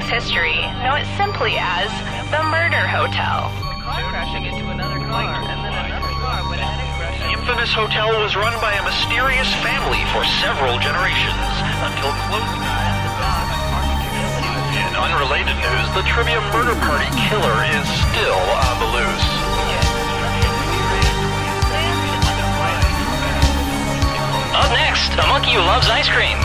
King's history, know it simply as the Murder Hotel. Crashing into another car, and then another car went ahead and crashed. The infamous hotel was run by a mysterious family for several generations, until close. In unrelated news, the trivia murder party killer is still on the loose. Up next, a monkey who loves ice cream.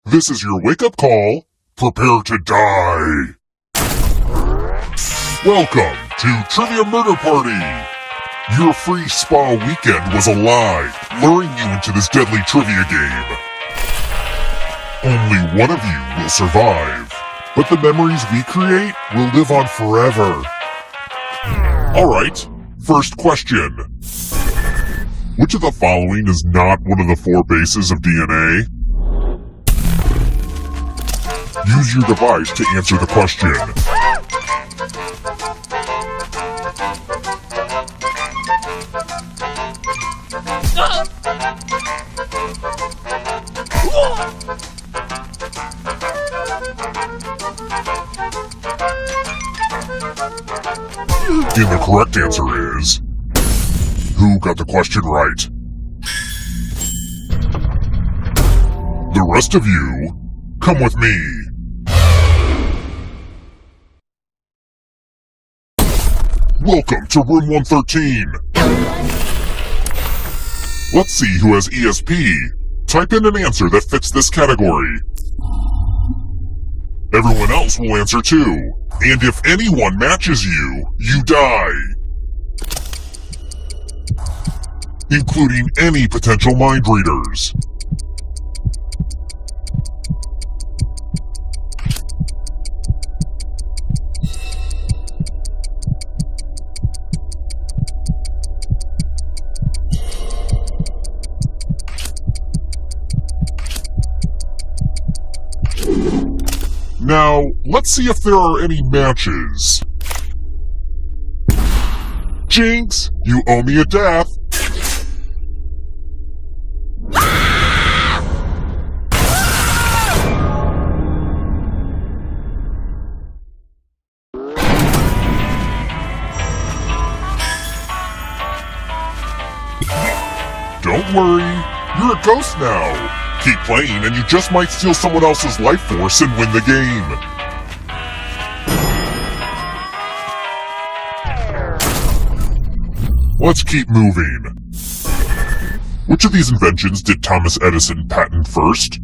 This is your wake-up call. Prepare to die. Welcome to Trivia Murder Party. Your free spa weekend was a lie, luring you into this deadly trivia game. Only one of you will survive, but the memories we create will live on forever. Alright, first question. Which of the following is not one of the 4 bases of DNA? Use your device to answer the question. And the correct answer is... Who got the question right? The rest of you, come with me. Welcome to room 113. Let's see who has ESP. Type in an answer that fits this category. Everyone else will answer too. And if anyone matches you, you die. Including any potential mind readers. Now, let's see if there are any matches. Jinx, you owe me a death. Don't worry, you're a ghost now. Keep playing and you just might steal someone else's life force and win the game. Let's keep moving. Which of these inventions did Thomas Edison patent first?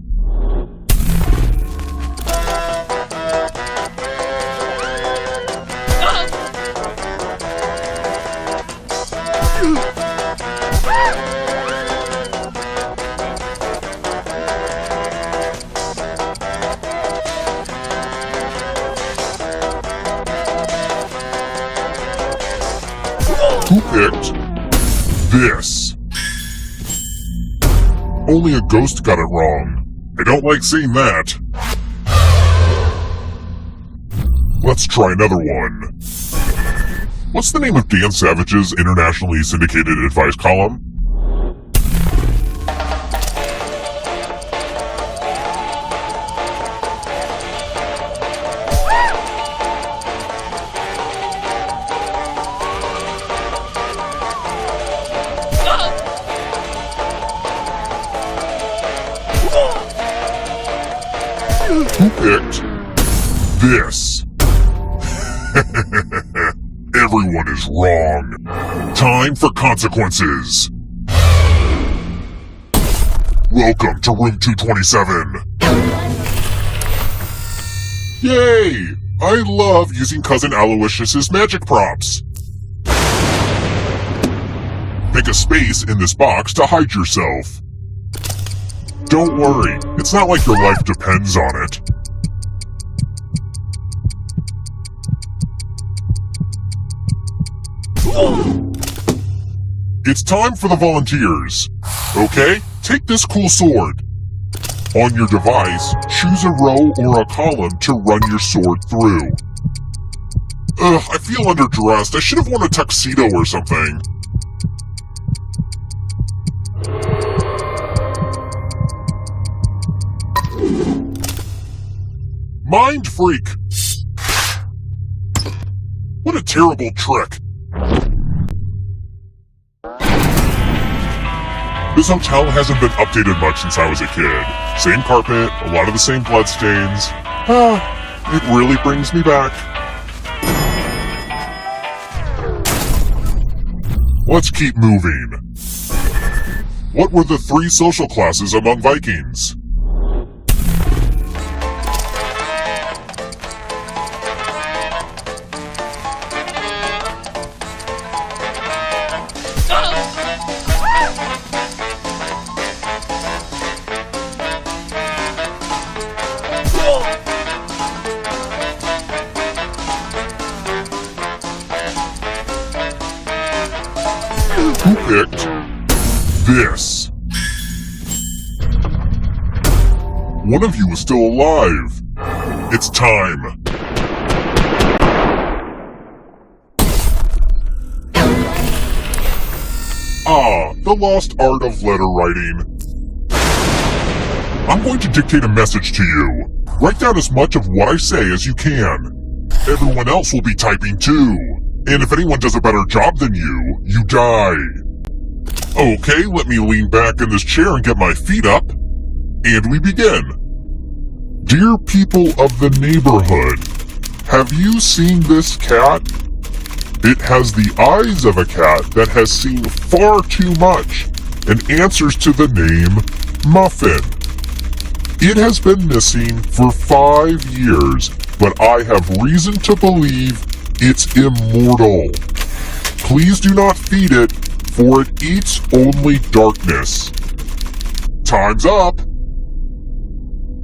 Who picked this? Only a ghost got it wrong. I don't like seeing that. Let's try another one. What's the name of Dan Savage's internationally syndicated advice column? Who picked this? Everyone is wrong. Time for consequences. Welcome to room 227. Yay! I love using Cousin Aloysius's magic props. Make a space in this box to hide yourself. Don't worry, it's not like your life depends on it. It's time for the volunteers. Okay, take this cool sword. On your device, choose a row or a column to run your sword through. I feel underdressed. I should have worn a tuxedo or something. Mind freak! What a terrible trick! This hotel hasn't been updated much since I was a kid. Same carpet, a lot of the same bloodstains. It really brings me back. Let's keep moving. What were the 3 social classes among Vikings? Who picked this? One of you is still alive. It's time. The lost art of letter writing. I'm going to dictate a message to you. Write down as much of what I say as you can. Everyone else will be typing too. And if anyone does a better job than you, you die. Okay, let me lean back in this chair and get my feet up. And we begin. Dear people of the neighborhood, have you seen this cat? It has the eyes of a cat that has seen far too much and answers to the name Muffin. It has been missing for 5 years, but I have reason to believe it's immortal. Please do not feed it, for it eats only darkness. Time's up!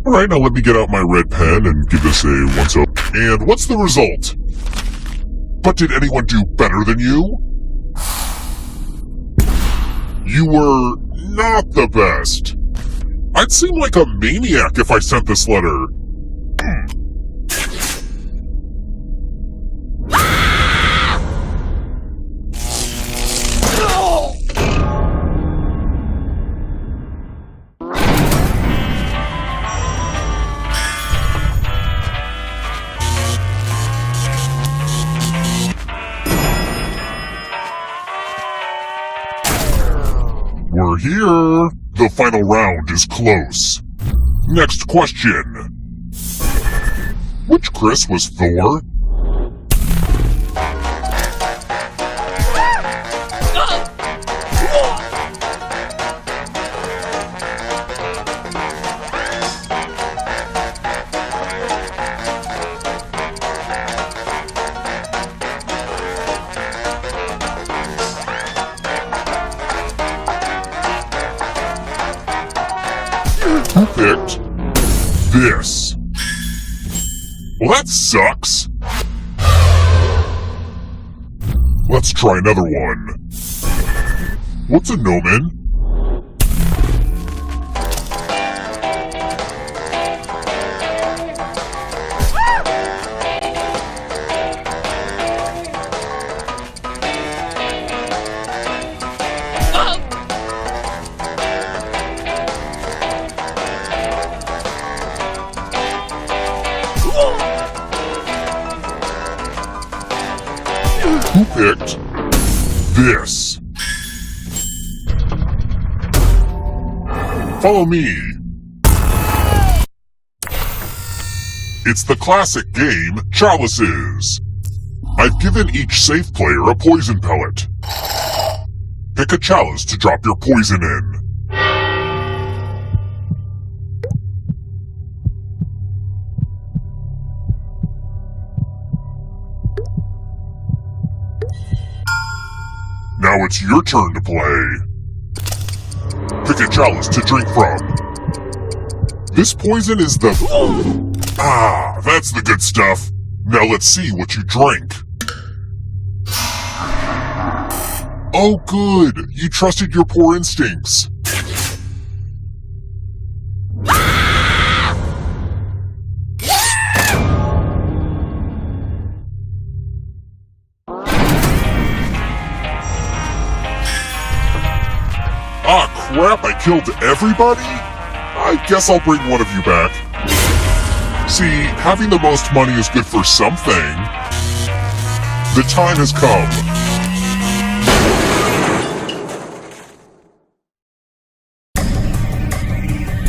Alright, now let me get out my red pen and give this a once over. And what's the result? But did anyone do better than you? You were not the best. I'd seem like a maniac if I sent this letter. We're here. The final round is close. Next question. Which Chris was Thor? Who picked this? Well, that sucks. Let's try another one. What's a gnomon? Who picked this? Follow me. It's the classic game, Chalices. I've given each safe player a poison pellet. Pick a chalice to drop your poison in. Now it's your turn to play. Pick a chalice to drink from. This poison is the... that's the good stuff. Now let's see what you drink. Oh good, you trusted your poor instincts. Crap, I killed everybody? I guess I'll bring one of you back. See, having the most money is good for something. The time has come.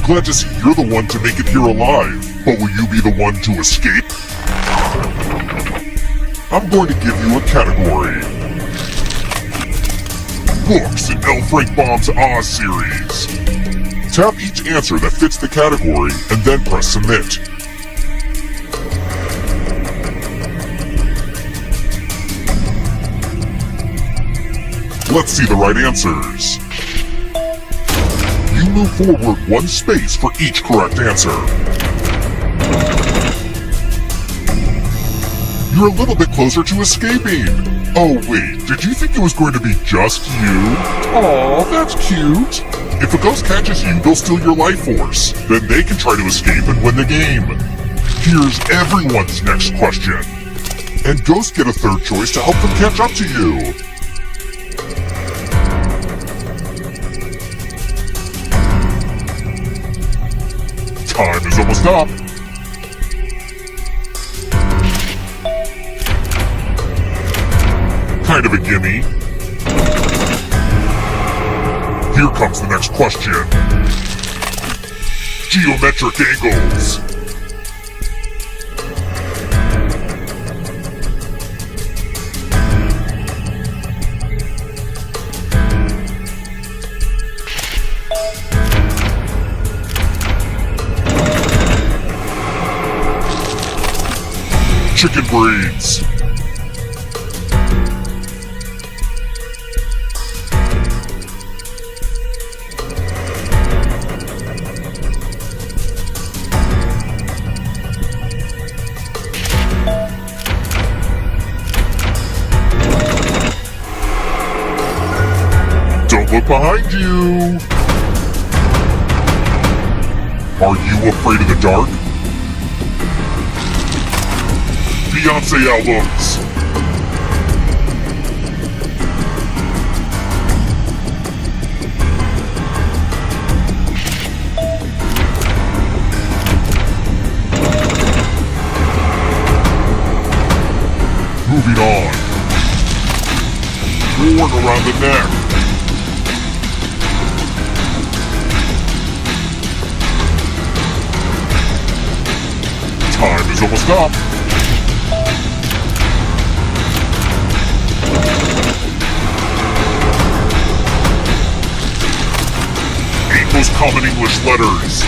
Glad to see you're the one to make it here alive, but will you be the one to escape? I'm going to give you a category. Books in L. Frank Baum's Oz series. Tap each answer that fits the category and then press submit. Let's see the right answers. You move forward one space for each correct answer. You're a little bit closer to escaping. Oh wait, did you think it was going to be just you? Aw, that's cute. If a ghost catches you, they'll steal your life force. Then they can try to escape and win the game. Here's everyone's next question. And ghosts get a third choice to help them catch up to you. Time is almost up. Kind of a gimme. Here comes the next question. Geometric angles. Chicken breeds. Don't look behind you. Are you afraid of the dark? Beyonce albums. Moving on. Worn around the neck. Time is almost up. Most common English letters.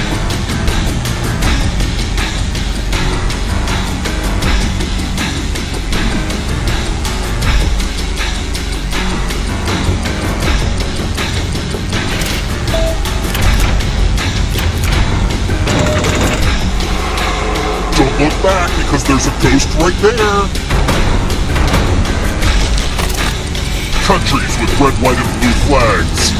Don't look back because there's a ghost right there. Countries with red, white, and blue flags.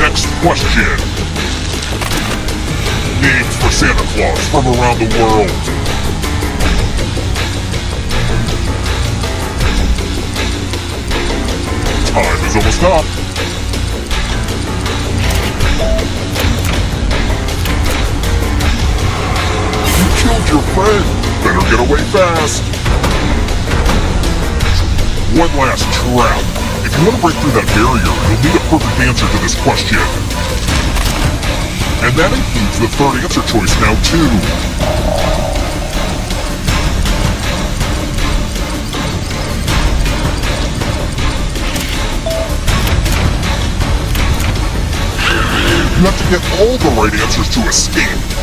Next question. Names for Santa Claus from around the world. Time is almost up. You killed your friend. Better get away fast. One last trap. If you want to break through that barrier, you'll need a perfect answer to this question. And that includes the third answer choice now, too. You have to get all the right answers to escape.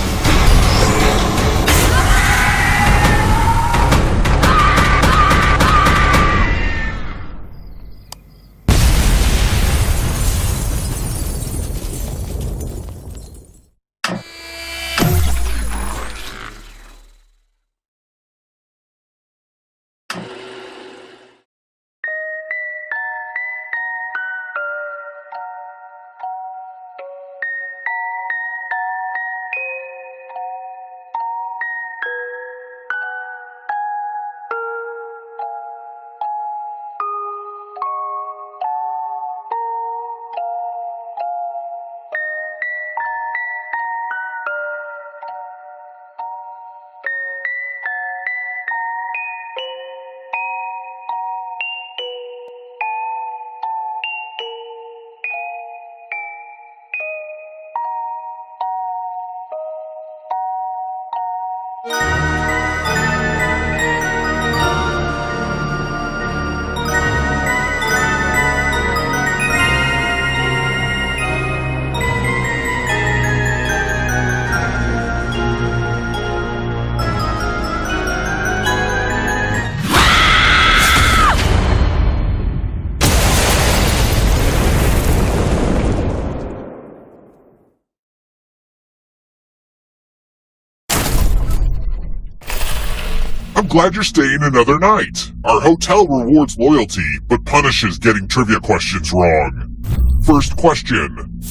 I'm glad you're staying another night. Our hotel rewards loyalty, but punishes getting trivia questions wrong. First question.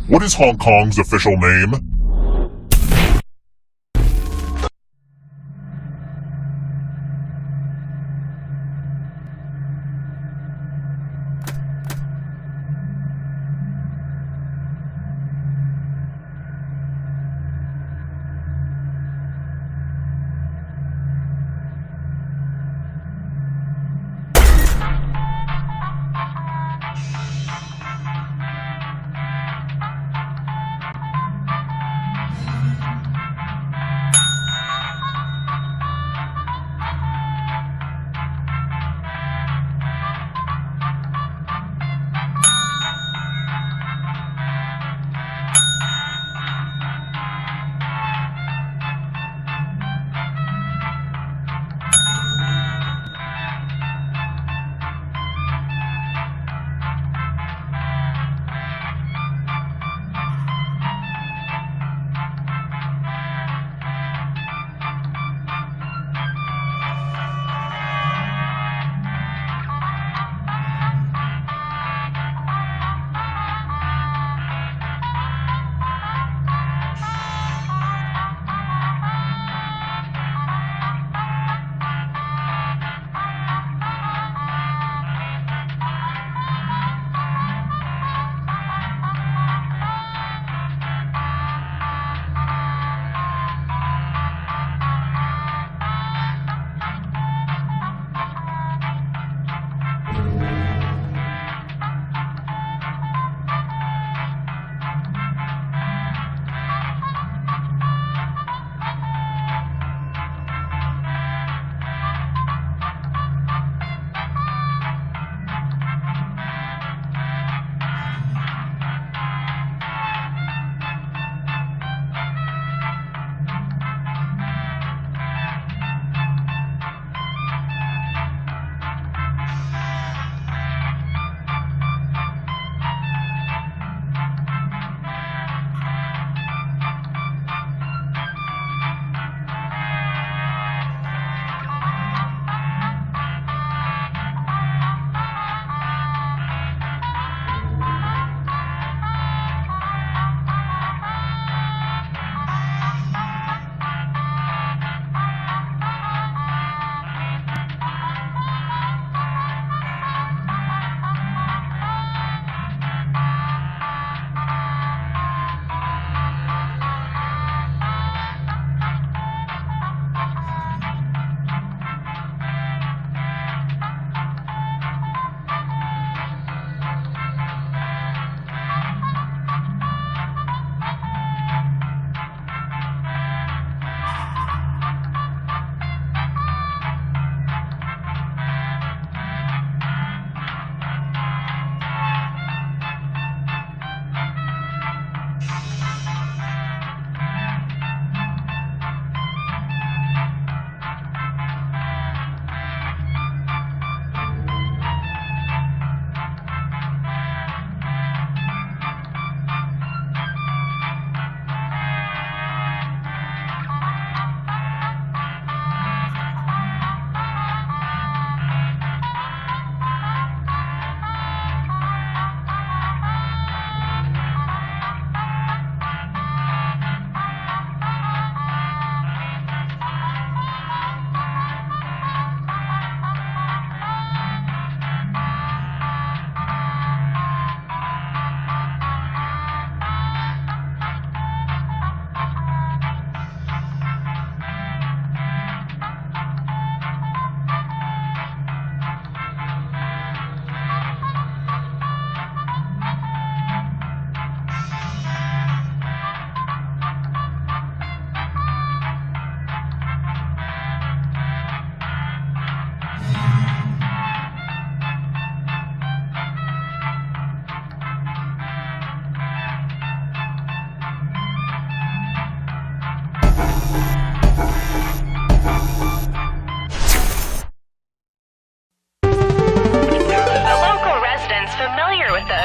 What is Hong Kong's official name?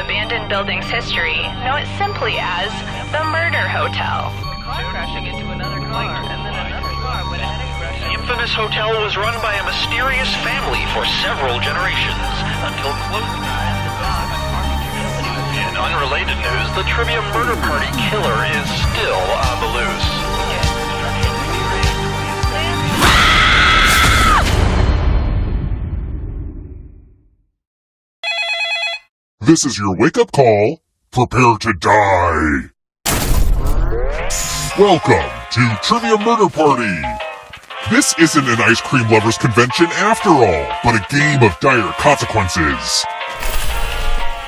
abandoned building's history know it simply as the Murder Hotel. Car crashing into another car, and then another car went ahead and crashed. Infinite glamorous hotel was run by a mysterious family for several generations until closing time. In unrelated news, the trivia murder party killer is still on the loose. This is your wake-up call. Prepare to die. Welcome to Trivia Murder Party. This isn't an ice cream lovers convention after all, but a game of dire consequences.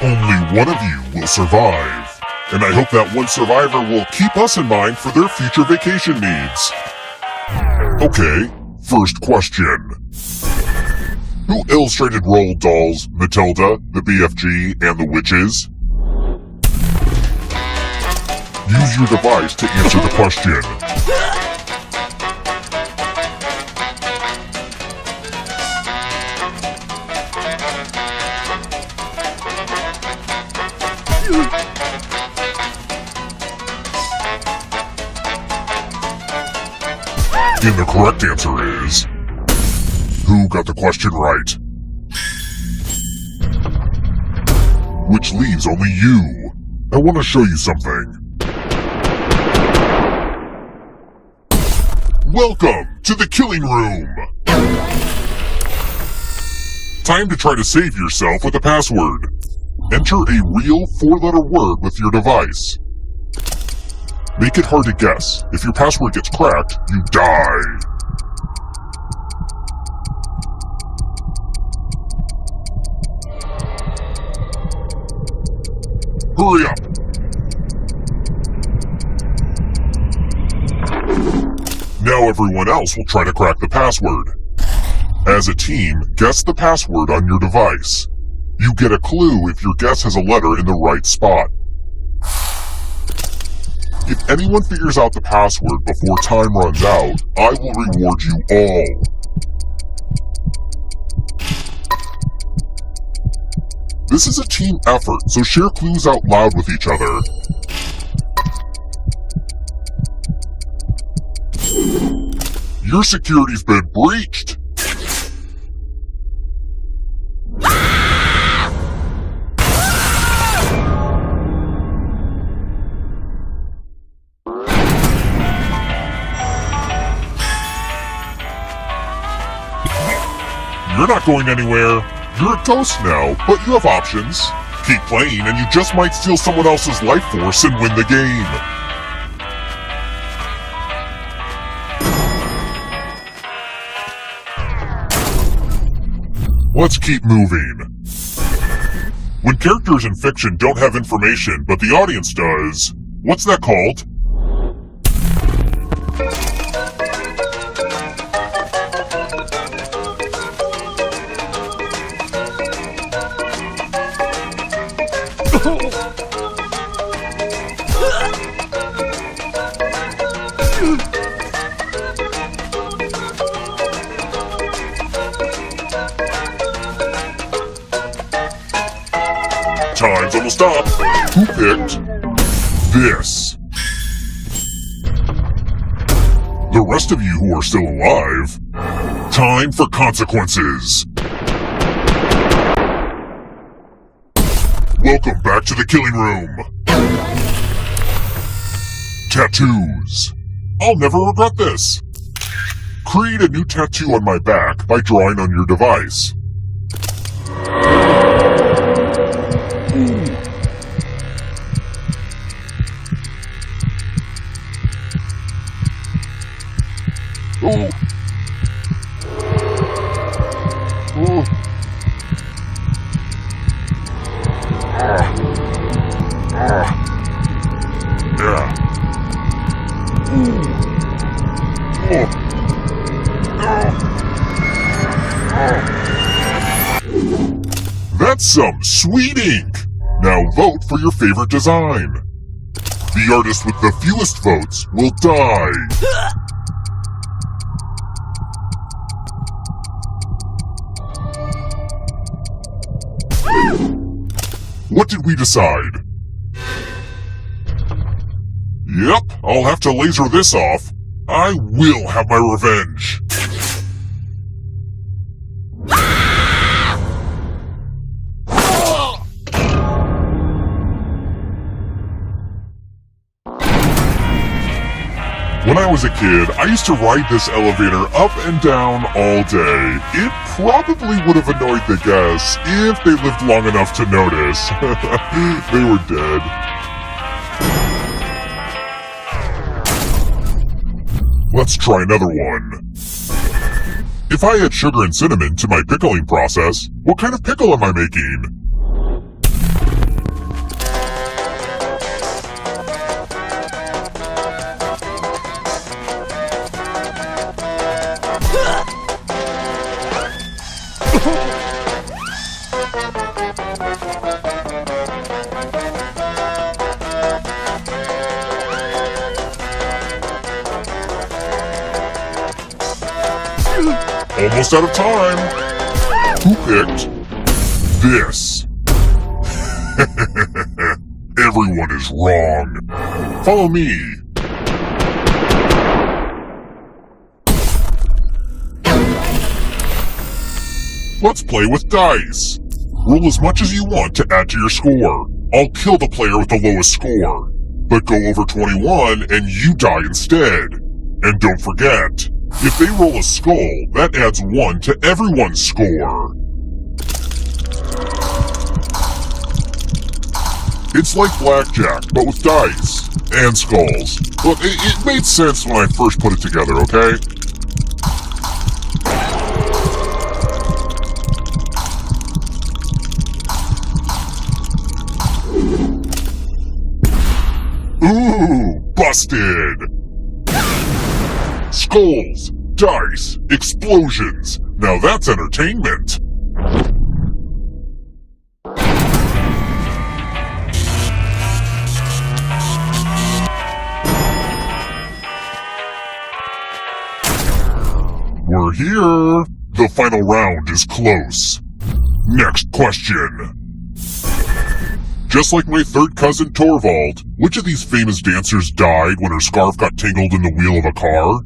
Only one of you will survive, and I hope that one survivor will keep us in mind for their future vacation needs. Okay, first question. Who illustrated Roald Dahl's Matilda, the BFG, and the Witches? Use your device to answer the question. And the correct answer is... Who got the question right? Which leaves only you. I want to show you something. Welcome to the killing room! Time to try to save yourself with a password. Enter a real 4-letter word with your device. Make it hard to guess. If your password gets cracked, you die. Hurry up! Now everyone else will try to crack the password. As a team, guess the password on your device. You get a clue if your guess has a letter in the right spot. If anyone figures out the password before time runs out, I will reward you all. This is a team effort, so share clues out loud with each other. Your security's been breached! You're not going anywhere. You're a ghost now, but you have options. Keep playing and you just might steal someone else's life force and win the game. Let's keep moving. When characters in fiction don't have information, but the audience does, what's that called? Time's almost up. Who picked this? The rest of you who are still alive, time for consequences. Welcome back to the killing room. Tattoos. I'll never regret this. Create a new tattoo on my back by drawing on your device. Oh. Oh. Yeah. That's some sweet ink! Now vote for your favorite design. The artist with the fewest votes will die. What did we decide? Yep, I'll have to laser this off. I will have my revenge. When I was a kid, I used to ride this elevator up and down all day. It probably would have annoyed the guests if they lived long enough to notice. They were dead. Let's try another one. If I add sugar and cinnamon to my pickling process, what kind of pickle am I making? Almost out of time. Who picked this? Everyone is wrong. Follow me. Let's play with dice. Roll as much as you want to add to your score. I'll kill the player with the lowest score. But go over 21 and you die instead. And don't forget, if they roll a skull, that adds 1 to everyone's score. It's like blackjack, but with dice. And skulls. Look, it made sense when I first put it together, okay? Ooh, busted! Skulls, dice, explosions. Now that's entertainment. We're here. The final round is close. Next question. Just like my third cousin Torvald, which of these famous dancers died when her scarf got tangled in the wheel of a car?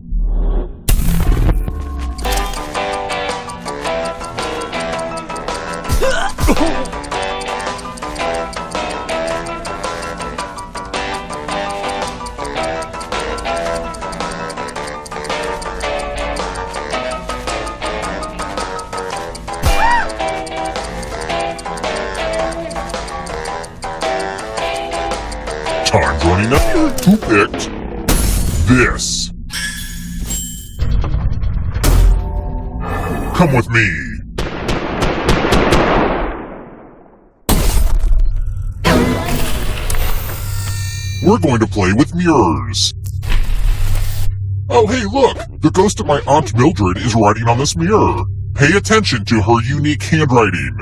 Time's running out. Who picked this? Come with me. We're going to play with mirrors. Oh, hey, look! The ghost of my Aunt Mildred is writing on this mirror. Pay attention to her unique handwriting.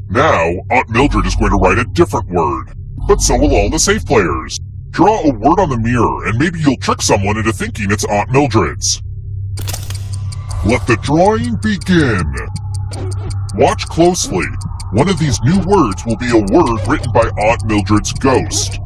Now, Aunt Mildred is going to write a different word. But so will all the safe players. Draw a word on the mirror, and maybe you'll trick someone into thinking it's Aunt Mildred's. Let the drawing begin. Watch closely. One of these new words will be a word written by Aunt Mildred's ghost.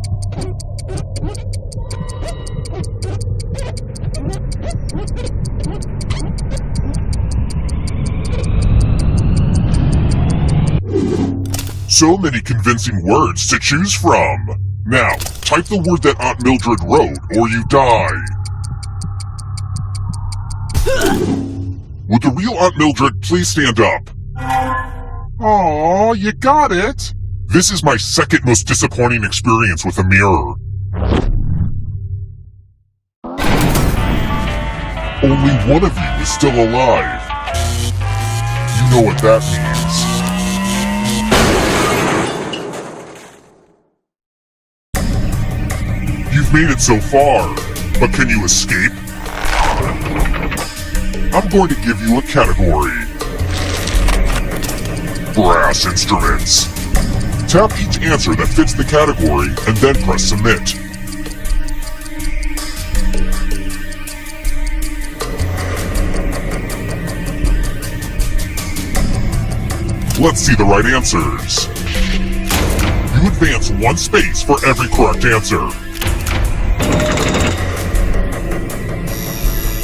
So many convincing words to choose from. Now, type the word that Aunt Mildred wrote, or you die. Would the real Aunt Mildred please stand up? Aw, you got it! This is my second most disappointing experience with a mirror. Only one of you is still alive. You know what that means. You've made it so far, but can you escape? I'm going to give you a category. Brass instruments. Tap each answer that fits the category and then press submit. Let's see the right answers. You advance 1 space for every correct answer.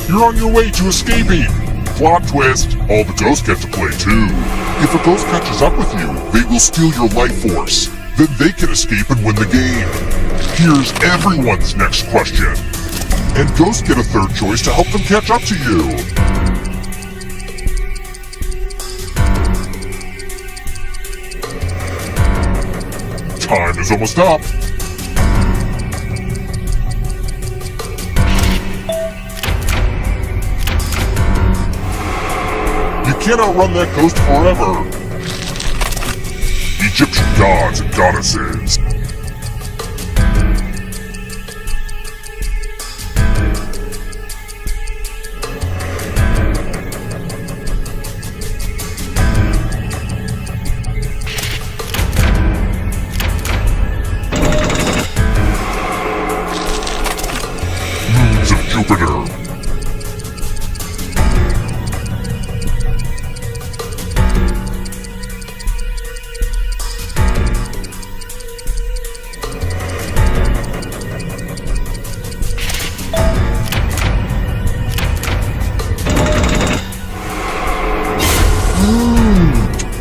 You're on your way to escaping! Plot twist, all the ghosts get to play too. If a ghost catches up with you, they will steal your life force. Then they can escape and win the game. Here's everyone's next question. And ghosts get a third choice to help them catch up to you. Time is almost up. You can't outrun that ghost forever. Egyptian gods and goddesses. Moons of Jupiter.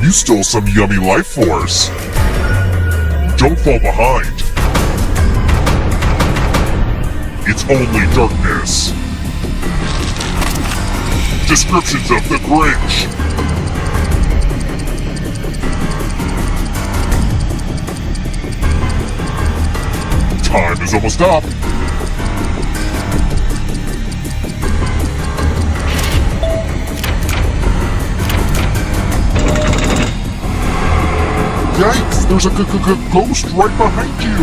You stole some yummy life force. Don't fall behind. It's only darkness. Descriptions of the Grinch. Time is almost up. Yikes! There's a ghost right behind you!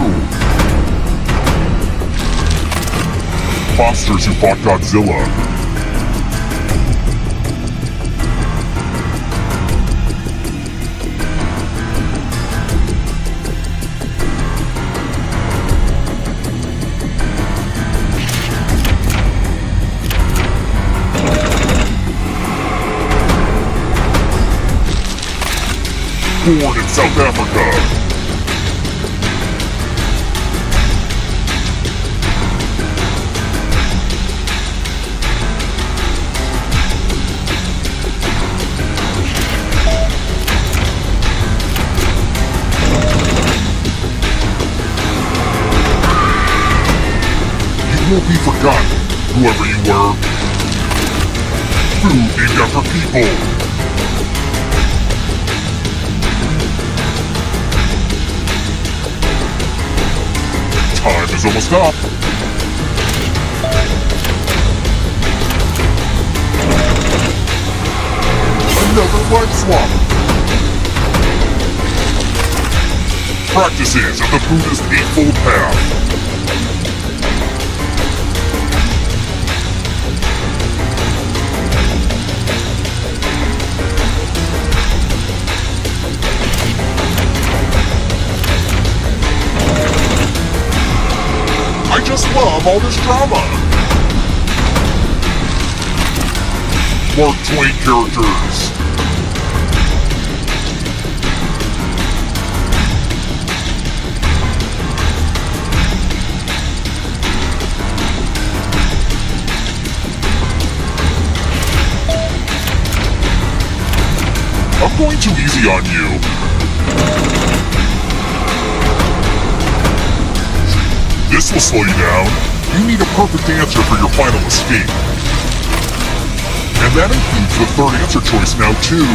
Monsters who fought Godzilla. Born in South Africa. You won't be forgotten, whoever you were. Food named after people. Time is almost up. Another life swap. Practices of the Buddhist Eightfold Path. I just love all this drama. Mark Twain characters. I'm going too easy on you. This will slow you down. You need a perfect answer for your final escape. And that includes the third answer choice now too.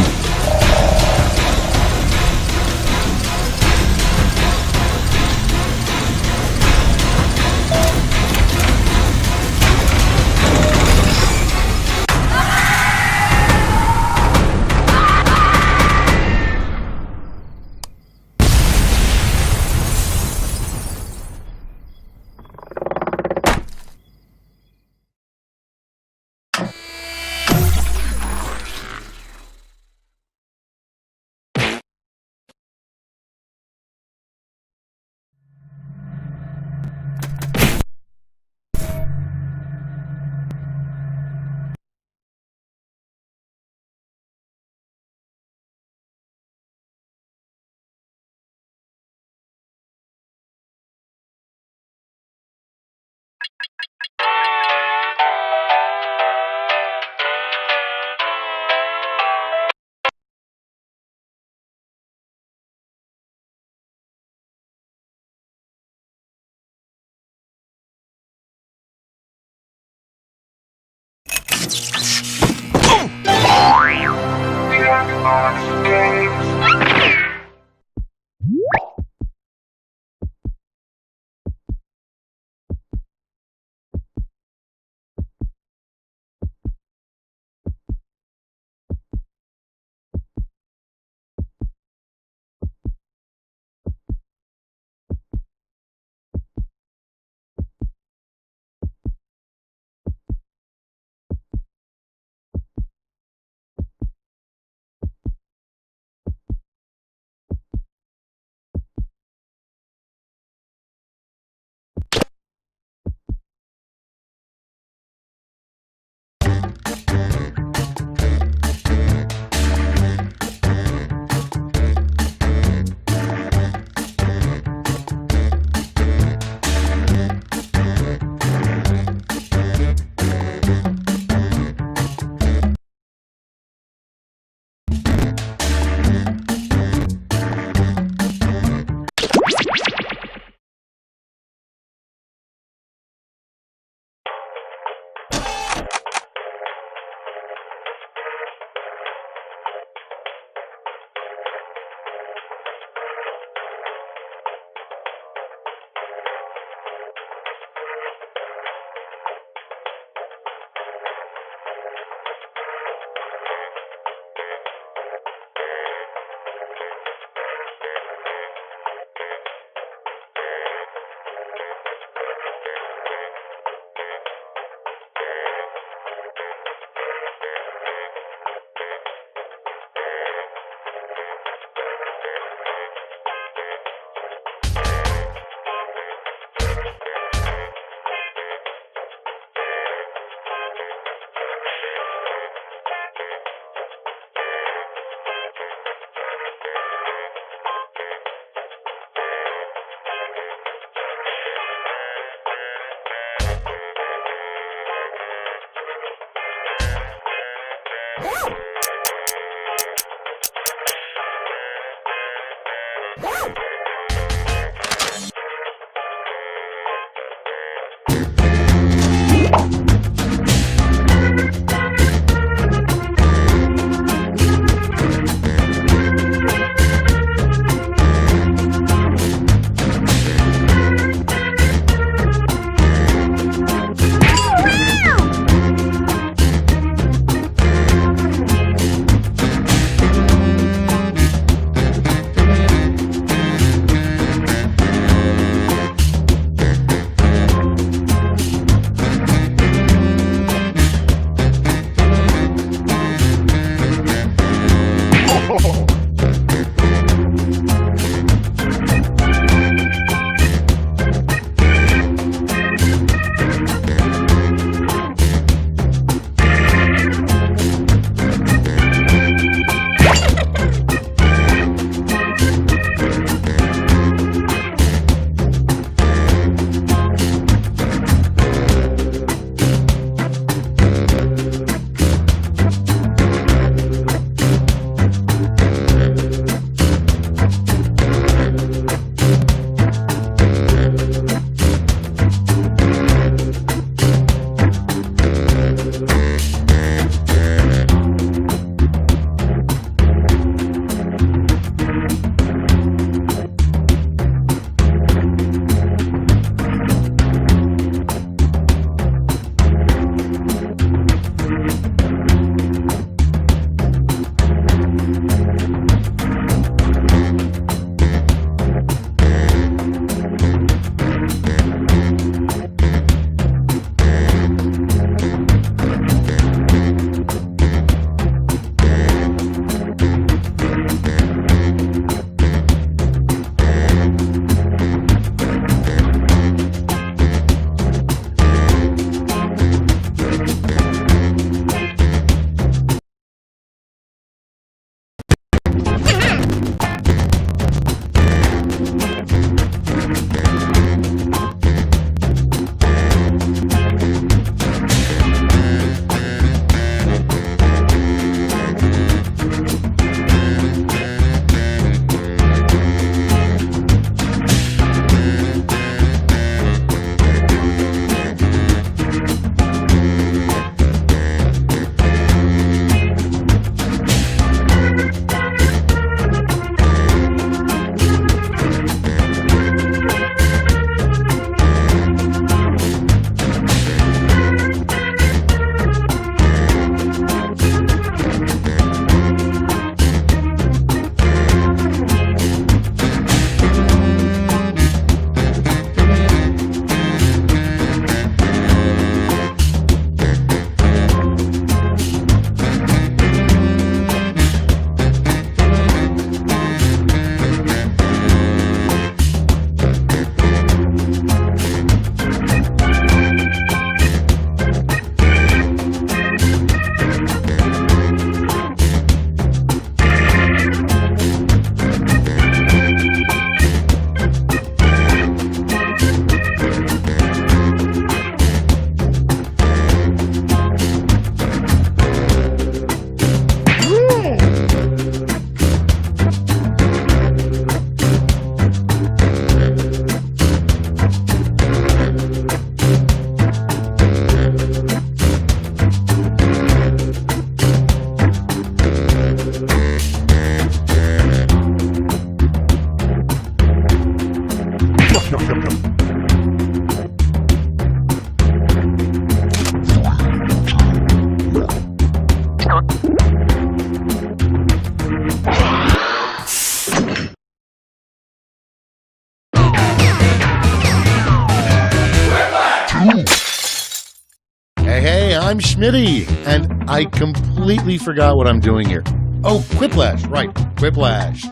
Hey, I'm Schmitty, and I completely forgot what I'm doing here. Oh, Quiplash, right, Quiplash.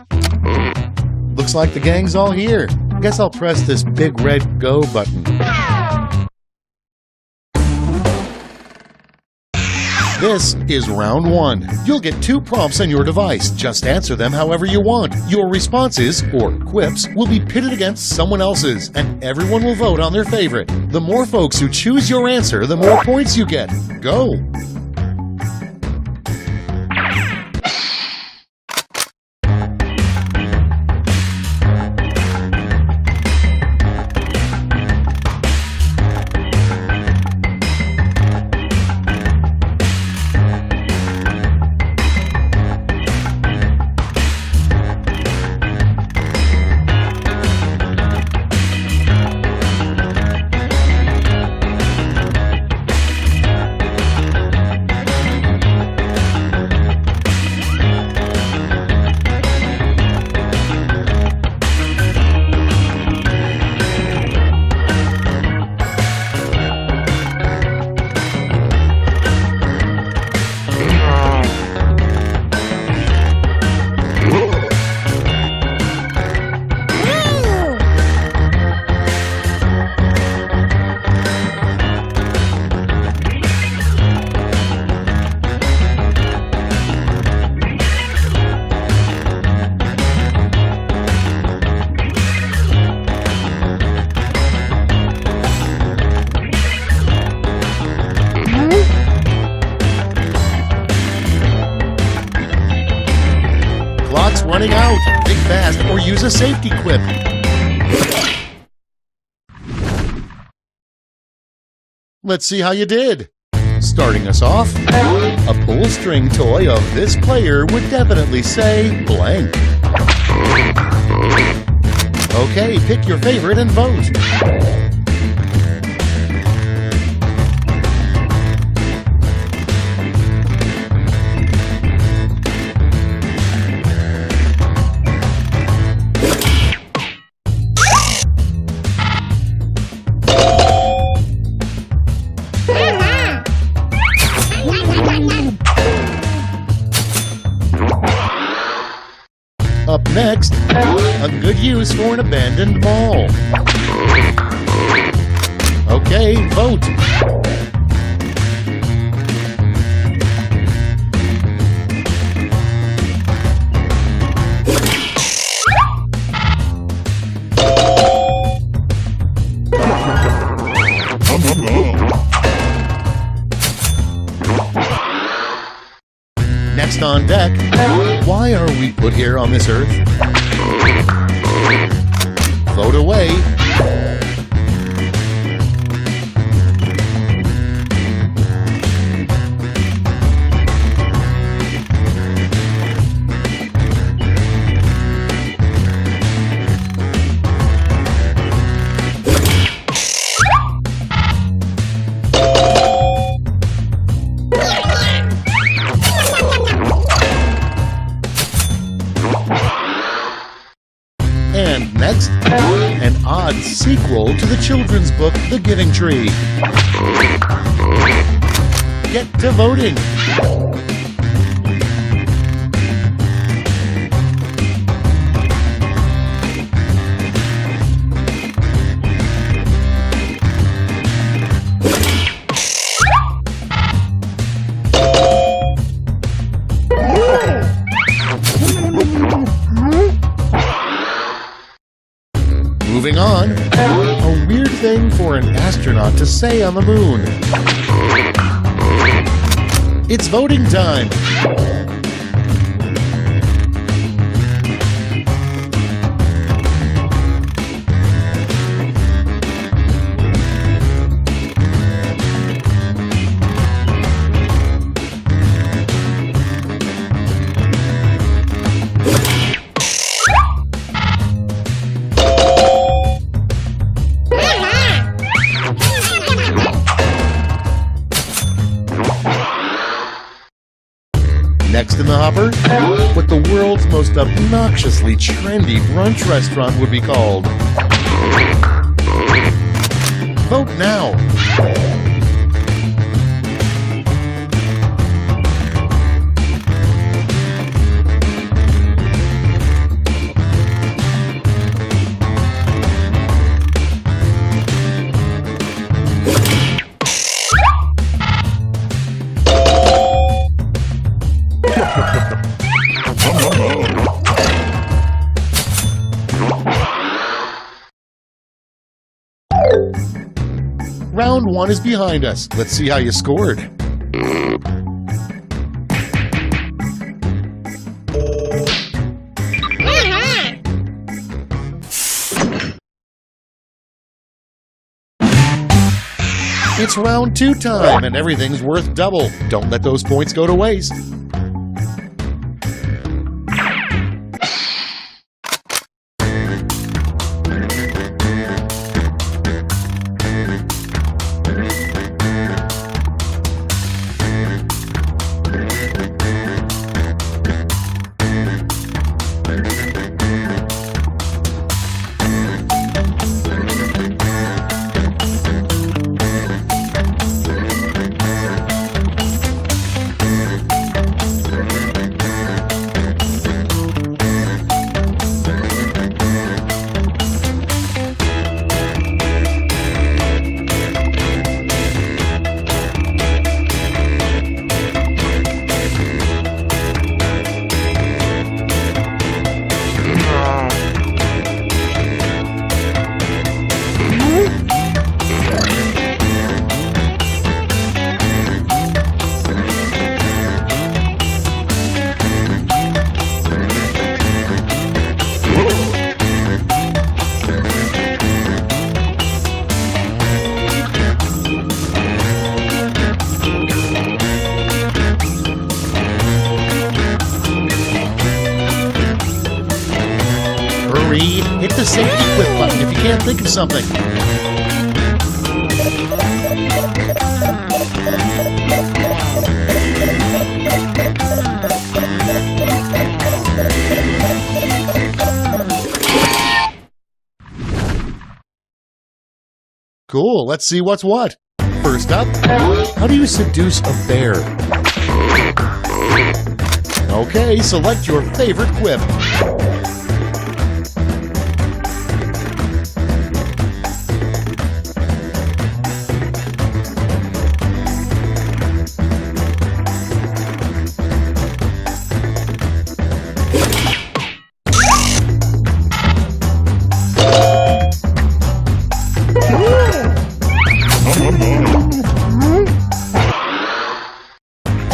Looks like the gang's all here. Guess I'll press this big red go button. This is round one. You'll get 2 prompts on your device. Just answer them however you want. Your responses, or quips, will be pitted against someone else's, and everyone will vote on their favorite. The more folks who choose your answer, the more points you get. Go! running out. Think fast or use a safety quip. Let's see how you did. Starting us off, a pull string toy of this player would definitely say blank. Okay, pick your favorite and vote. Up next, a good use for an abandoned mall. Okay, vote. Next on deck, why are we put here on this earth? Vote away. And next, an odd sequel to the children's book, The Giving Tree. Get to voting. Moving on, a weird thing for an astronaut to say on the moon. It's voting time. Next in the hopper, what the world's most obnoxiously trendy brunch restaurant would be called. Vote now. Round one is behind us. Let's see how you scored. It's round two time, and everything's worth double. Don't let those points go to waste. 3, hit the safety quit button if you can't think of something. Cool, let's see what's what. First up, how do you seduce a bear? Okay, select your favorite quip.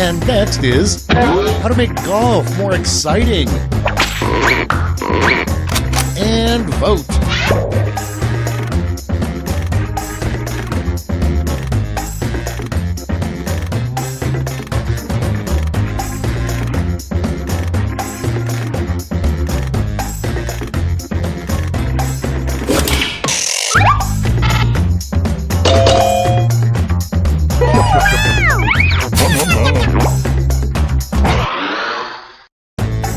And next is how to make golf more exciting. And vote.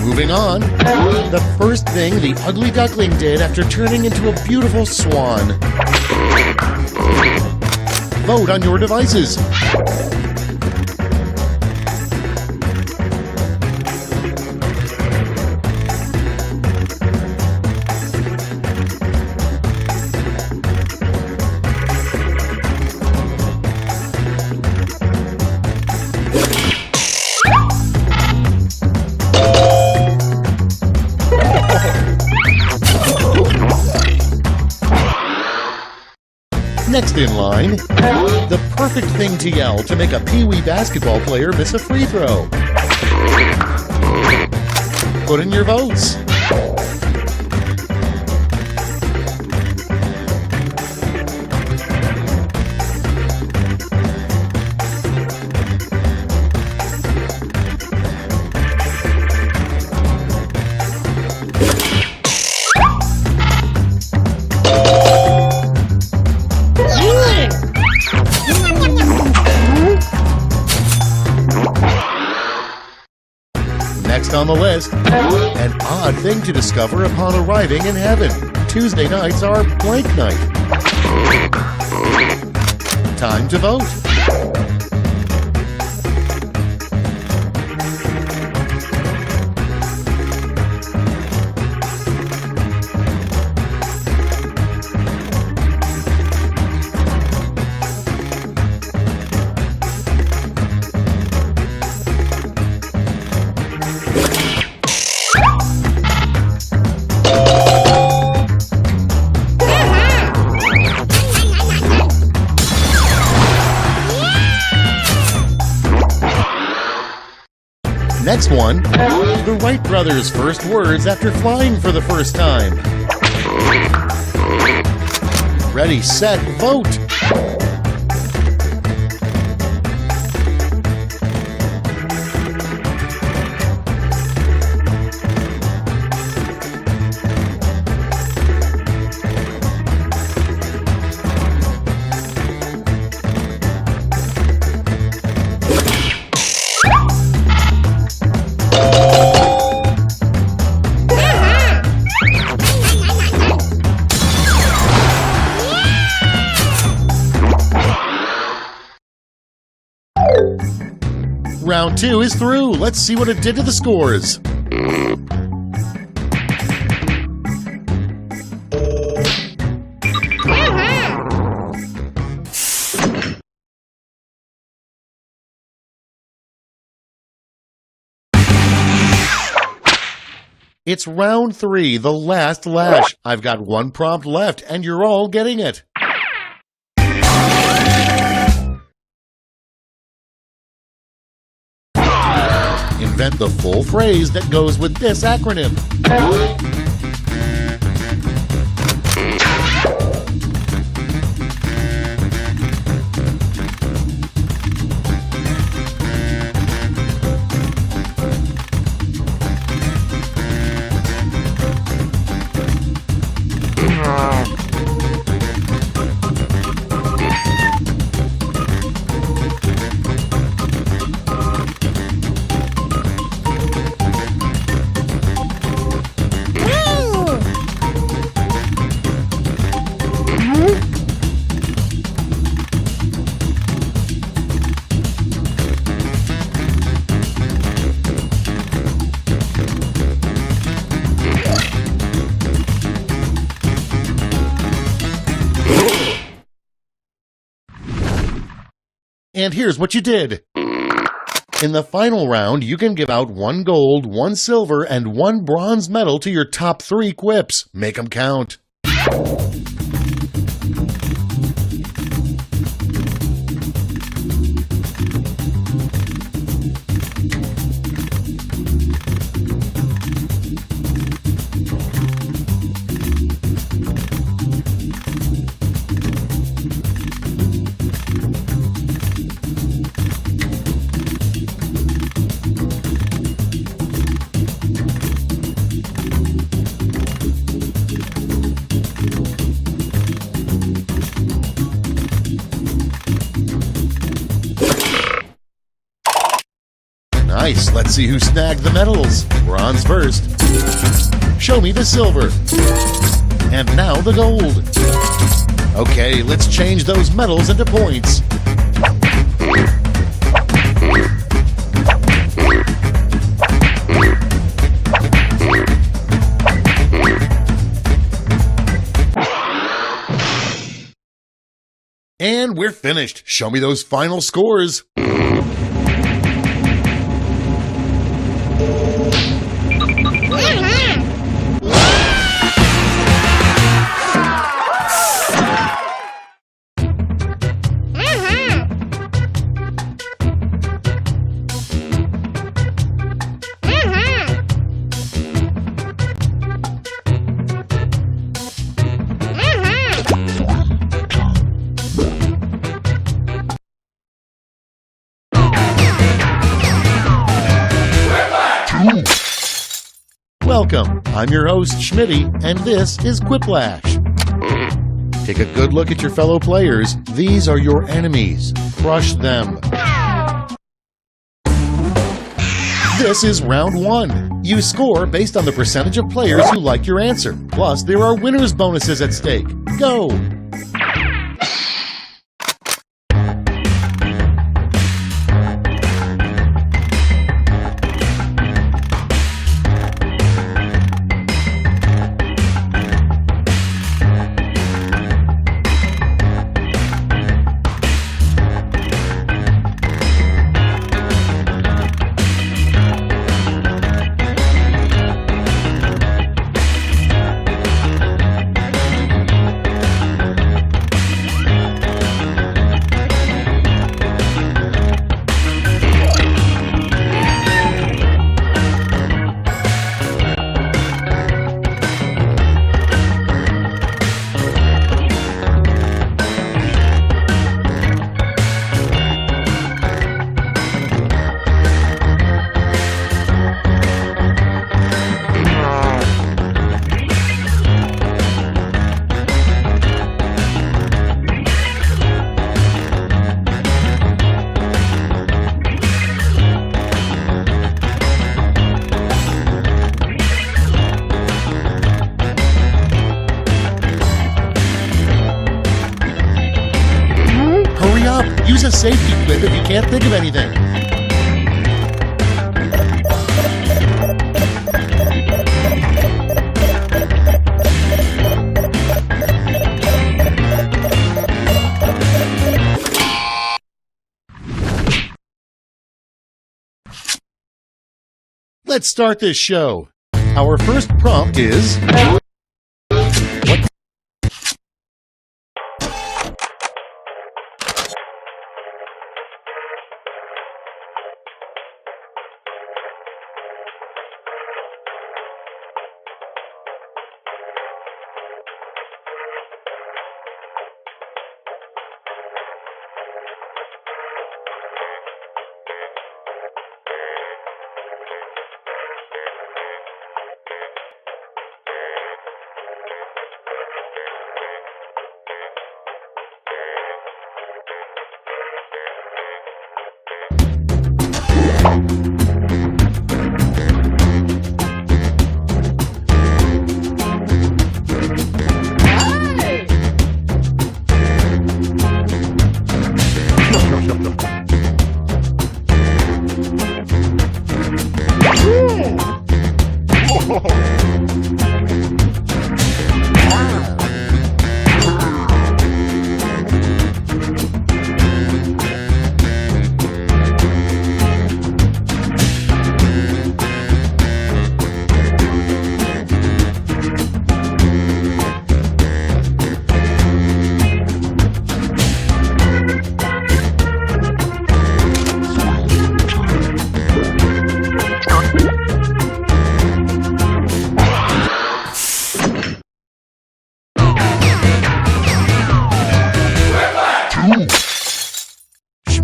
Moving on, the first thing the ugly duckling did after turning into a beautiful swan. Vote on your devices. Next in line, the perfect thing to yell to make a Pee-wee basketball player miss a free throw. Put in your votes. Next on the list, an odd thing to discover upon arriving in heaven. Tuesday nights are blank night. Time to vote. Next one, the Wright brothers' first words after flying for the first time. Ready, set, vote! Round 2 is through. Let's see what it did to the scores. It's round 3, the last lash. I've got one prompt left, and you're all getting it. Invent the full phrase that goes with this acronym. And here's what you did. In the final round, you can give out 1 gold, 1 silver, and 1 bronze medal to your top 3 quips. Make them count. Nice. Let's see who snagged the medals. Bronze first. Show me the silver. And now the gold. Okay, let's change those medals into points. And we're finished. Show me those final scores. Welcome, I'm your host, Schmitty, and this is Quiplash. Take a good look at your fellow players. These are your enemies. Crush them. This is round 1. You score based on the percentage of players who like your answer. Plus, there are winner's bonuses at stake. Go! Use a safety quip if you can't think of anything. Let's start this show. Our first prompt is... What?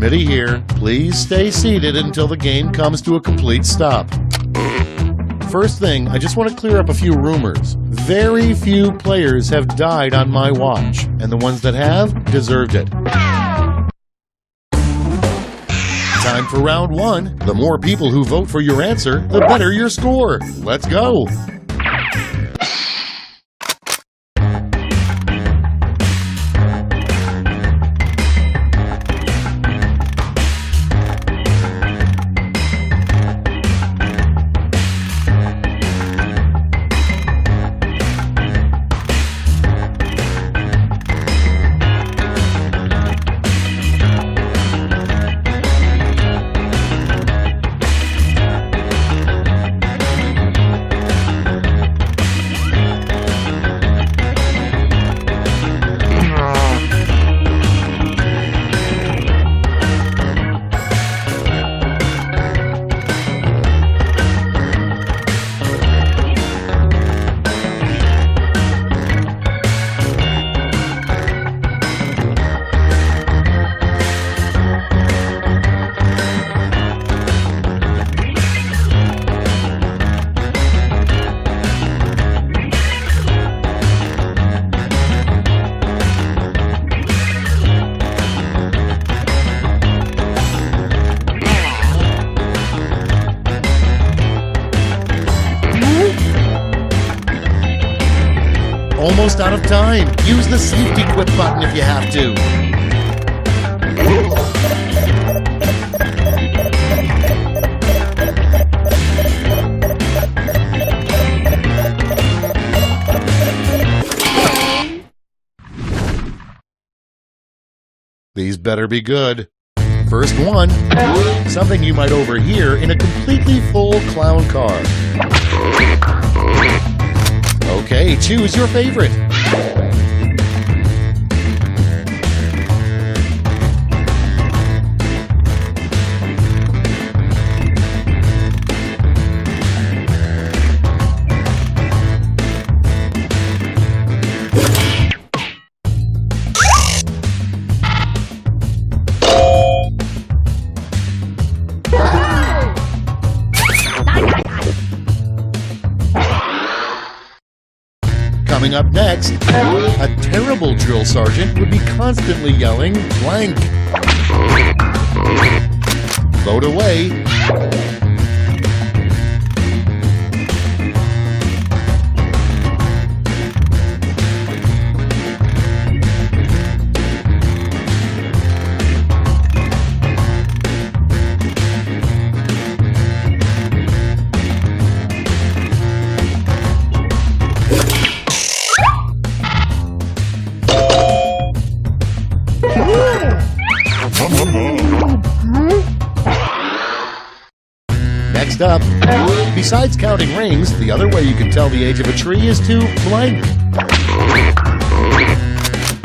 Committee here, please stay seated until the game comes to a complete stop. First thing, I just want to clear up a few rumors. Very few players have died on my watch, and the ones that have deserved it. Time for round one. The more people who vote for your answer, the better your score. Let's go. Almost out of time. Use the safety quit button if you have to. These better be good. First one, something you might overhear in a completely full clown car. Okay, choose your favorite. Coming up next, a terrible drill sergeant would be constantly yelling blank. Vote away. Next up, besides counting rings, the other way you can tell the age of a tree is to blank.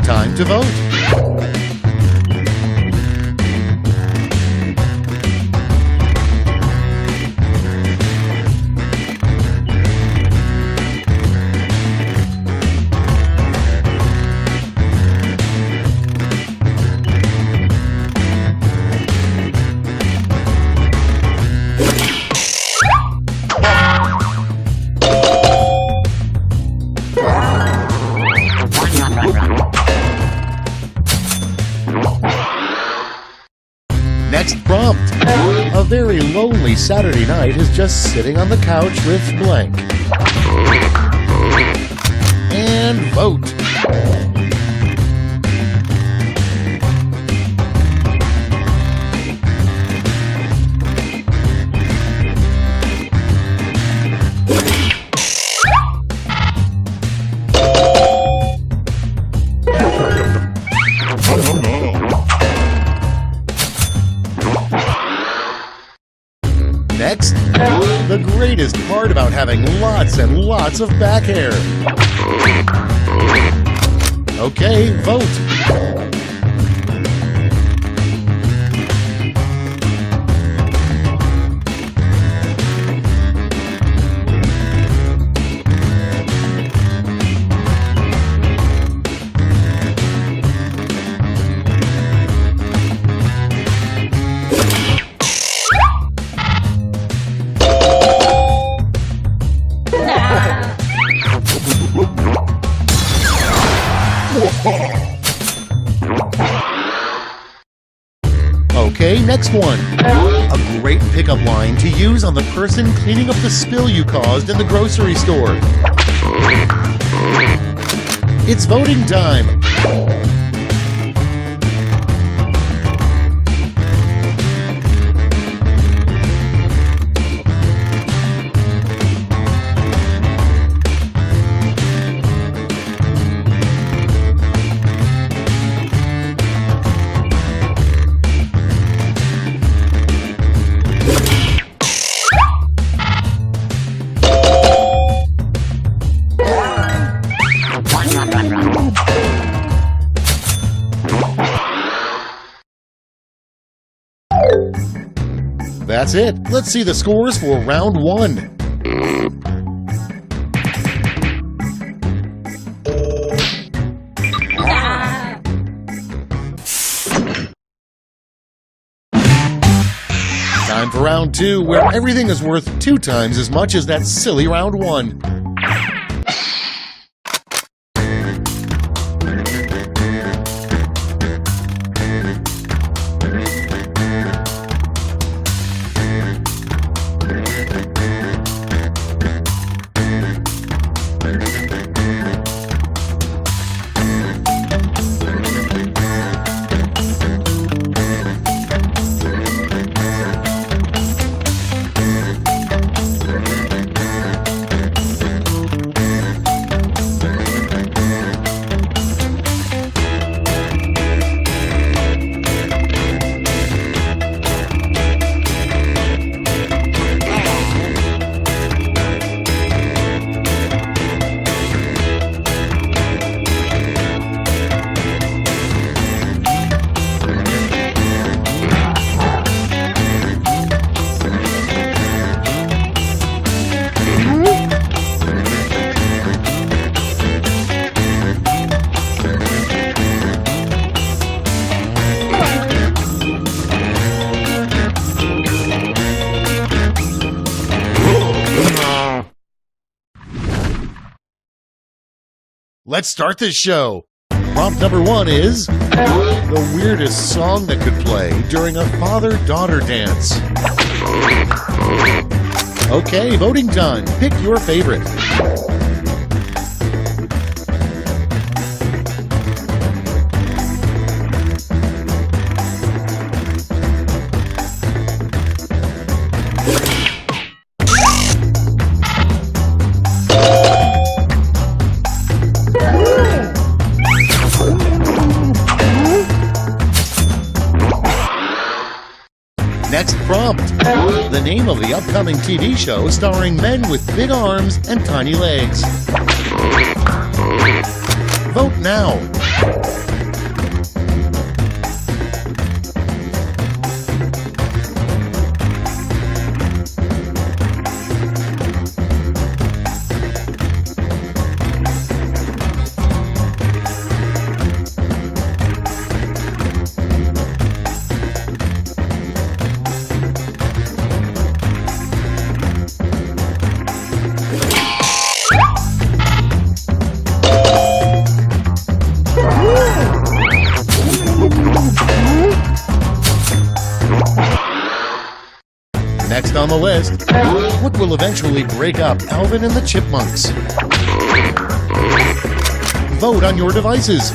Time to vote. Next prompt. A very lonely Saturday night is just sitting on the couch with blank. And vote. Next, the greatest part about having lots and lots of back hair. Okay, vote. next one. A great pickup line to use on the person cleaning up the spill you caused in the grocery store. It's voting time. That's it. Let's see the scores for round one. Time for round two, where everything is worth 2 times as much as that silly round one. Let's start this show. Prompt number 1 is the weirdest song that could play during a father-daughter dance. Okay, voting time. Pick your favorite. Next prompt. The name of the upcoming TV show starring men with big arms and tiny legs. Vote now. Next on the list, what will eventually break up Alvin and the Chipmunks? Vote on your devices.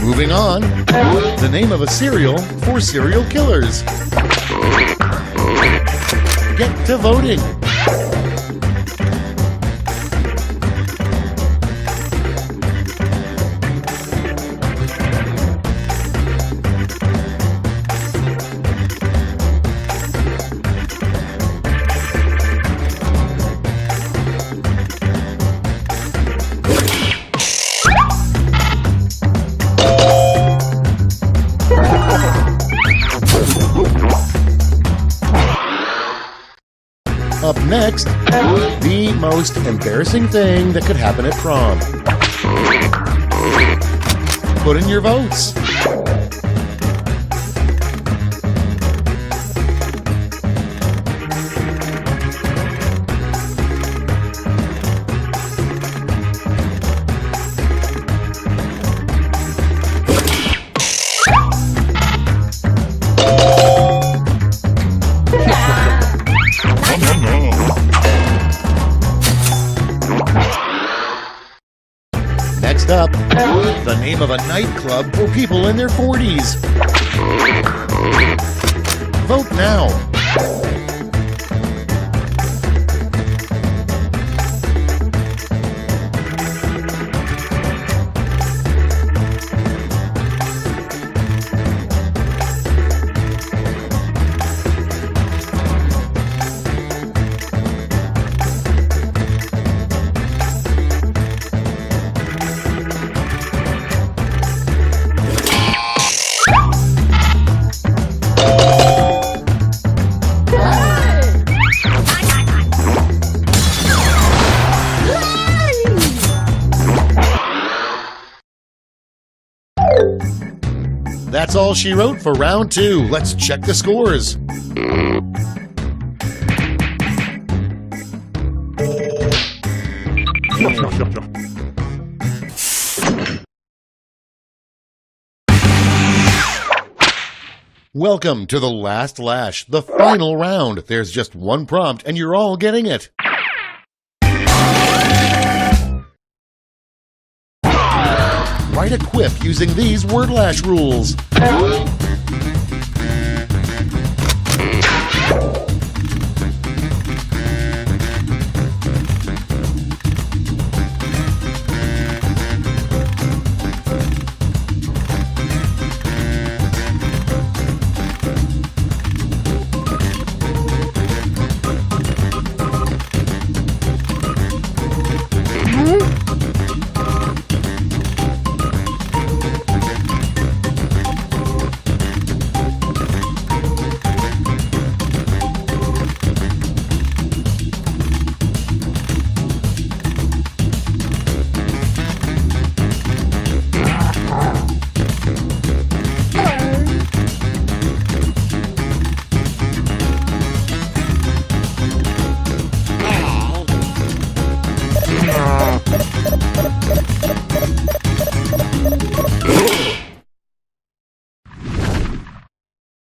Moving on, the name of a cereal for serial killers. Get to voting. Up next, the the most embarrassing thing that could happen at prom. Put in your votes. Next up, the name of a nightclub for people in their 40s. Vote now. That's all she wrote for round 2. Let's check the scores. Welcome to the last lash, the final round. There's just one prompt and you're all getting it. Write a quip using these word lash rules.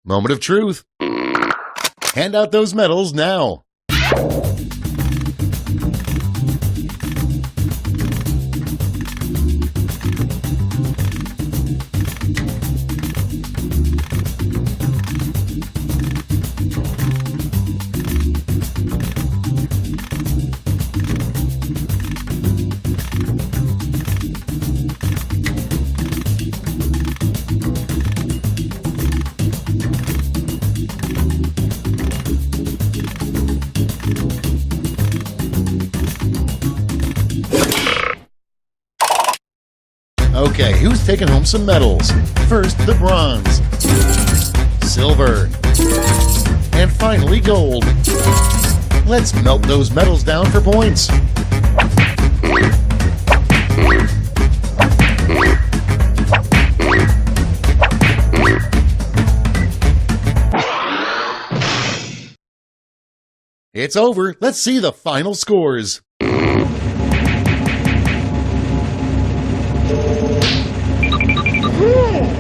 Moment of truth. Hand out those medals now. Okay, who's taking home some medals? First, the bronze, silver, and finally gold. Let's melt those medals down for points. It's over. Let's see the final scores. Whoa!